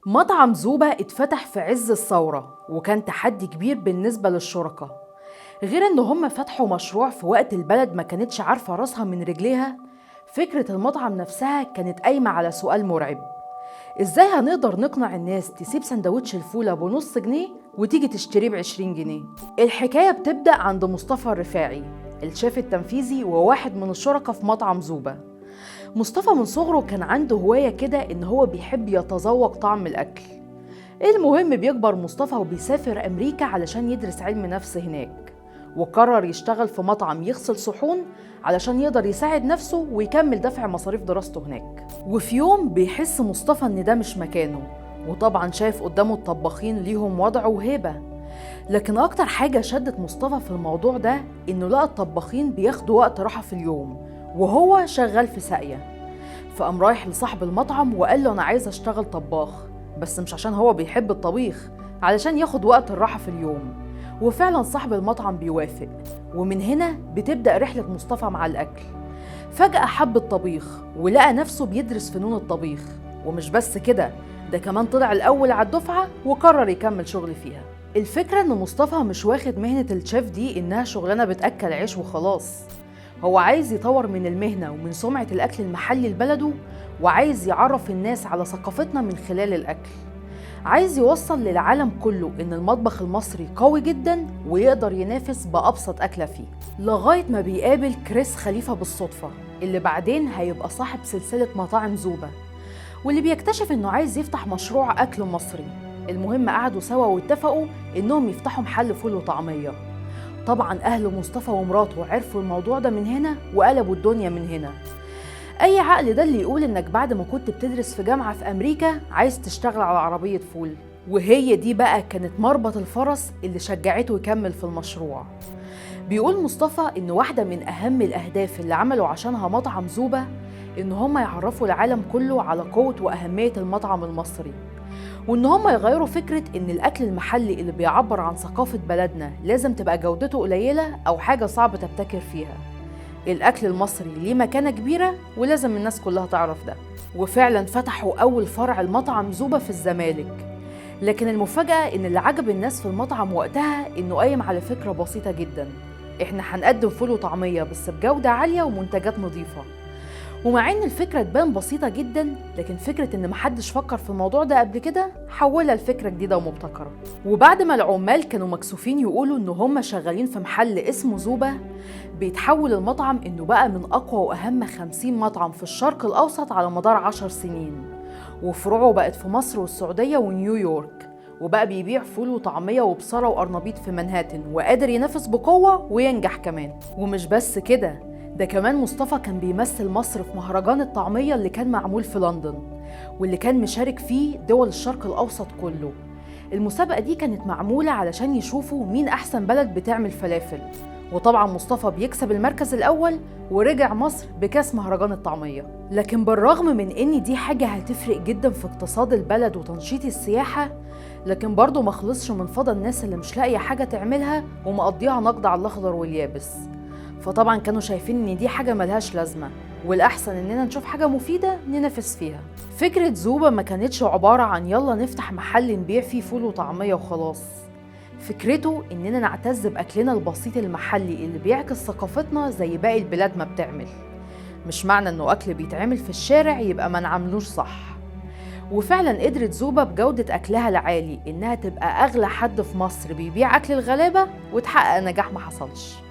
مطعم زوبة اتفتح في عز الثورة وكان تحدي كبير بالنسبة للشركاء. غير ان هم فتحوا مشروع في وقت البلد ما كانتش عارفة راسها من رجليها، فكرة المطعم نفسها كانت قايمة على سؤال مرعب: ازاي هنقدر نقنع الناس تسيب سندوتش الفول بنص جنيه وتيجي تشتريه ب20 جنيه؟ الحكاية بتبدأ عند مصطفى الرفاعي، الشيف التنفيذي وواحد من الشركاء في مطعم زوبة. مصطفى من صغره كان عنده هواية كده إن هو بيحب يتذوق طعم الأكل. المهم بيكبر مصطفى وبيسافر أمريكا علشان يدرس علم نفس هناك، وقرر يشتغل في مطعم يغسل صحون علشان يقدر يساعد نفسه ويكمل دفع مصاريف دراسته هناك. وفي يوم بيحس مصطفى إن ده مش مكانه، وطبعا شايف قدامه الطباخين ليهم وضع وهيبة. لكن أكتر حاجة شدت مصطفى في الموضوع ده إنه لقى الطباخين بياخدوا وقت راحة في اليوم وهو شغال في ساقية. فقام رايح لصاحب المطعم وقال له: أنا عايز أشتغل طباخ، بس مش عشان هو بيحب الطبيخ، علشان ياخد وقت الراحة في اليوم. وفعلا صاحب المطعم بيوافق، ومن هنا بتبدأ رحلة مصطفى مع الأكل. فجأة حب الطبيخ ولقى نفسه بيدرس فنون الطبيخ، ومش بس كده، ده كمان طلع الأول على الدفعة وقرر يكمل شغل فيها. الفكرة إن مصطفى مش واخد مهنة الشيف دي إنها شغلانة بتأكل عيش وخلاص، هو عايز يطور من المهنة ومن سمعة الأكل المحلي لبلده، وعايز يعرف الناس على ثقافتنا من خلال الأكل. عايز يوصل للعالم كله إن المطبخ المصري قوي جدا ويقدر ينافس بأبسط أكلة فيه، لغاية ما بيقابل كريس خليفة بالصدفة، اللي بعدين هيبقى صاحب سلسلة مطاعم زوبة، واللي بيكتشف إنه عايز يفتح مشروع أكل مصري. المهم قعدوا سوا واتفقوا إنهم يفتحوا محل فول وطعمية. طبعا أهل مصطفى ومراته عرفوا الموضوع ده من هنا وقلبوا الدنيا من هنا. أي عقل ده اللي يقول إنك بعد ما كنت بتدرس في جامعة في أمريكا عايز تشتغل على عربية فول؟ وهي دي بقى كانت مربط الفرس اللي شجعته يكمل في المشروع. بيقول مصطفى إن واحدة من أهم الأهداف اللي عملوا عشانها مطعم زوبة إن هم يعرفوا العالم كله على قوة وأهمية المطعم المصري، وإن هم يغيروا فكرة إن الأكل المحلي اللي بيعبر عن ثقافة بلدنا لازم تبقى جودته قليلة أو حاجة صعب تبتكر فيها. الأكل المصري ليه مكانة كبيرة ولازم الناس كلها تعرف ده. وفعلا فتحوا أول فرع المطعم زوبة في الزمالك. لكن المفاجأة إن اللي عجب الناس في المطعم وقتها إنه قايم على فكرة بسيطة جدا: إحنا هنقدم فول وطعمية بس بجودة عالية ومنتجات نظيفة. ومع إن الفكرة تبان بسيطة جدا، لكن فكرة إن محدش فكر في الموضوع ده قبل كده حولها لفكرة جديدة ومبتكرة. وبعد ما العمال كانوا مكسوفين يقولوا إن هم شغالين في محل اسمه زوبة، بيتحول المطعم إنه بقى من أقوى وأهم 50 مطعم في الشرق الأوسط على مدار 10 سنين، وفروعه بقت في مصر والسعودية ونيويورك، وبقى بيبيع فول وطعمية وبصارة وقرنبيط في منهاتن، وقادر ينافس بقوة وينجح كمان. ومش بس كده، ده كمان مصطفى كان بيمثل مصر في مهرجان الطعمية اللي كان معمول في لندن، واللي كان مشارك فيه دول الشرق الأوسط كله. المسابقة دي كانت معمولة علشان يشوفوا مين أحسن بلد بتعمل فلافل، وطبعا مصطفى بيكسب المركز الأول ورجع مصر بكاس مهرجان الطعمية. لكن بالرغم من إن دي حاجة هتفرق جدا في اقتصاد البلد وتنشيط السياحة، لكن برضه ما خلصش من فضل الناس اللي مش لاقية حاجة تعملها ومقضيها نقد على الأخضر واليابس. فطبعا كانوا شايفين إن دي حاجة ملهاش لازمة، والأحسن إننا نشوف حاجة مفيدة ننافس فيها. فكرة زوبة ما كانتش عبارة عن يلا نفتح محل نبيع فيه فول وطعمية وخلاص. فكرته إننا نعتز بأكلنا البسيط المحلي اللي بيعكس ثقافتنا زي باقي البلاد ما بتعمل. مش معنى إنه أكل بيتعمل في الشارع يبقى ما نعملوش صح. وفعلا قدرت زوبة بجودة أكلها العالي إنها تبقى أغلى حد في مصر بيبيع أكل الغلابة وتحقق نجاح ما حصلش.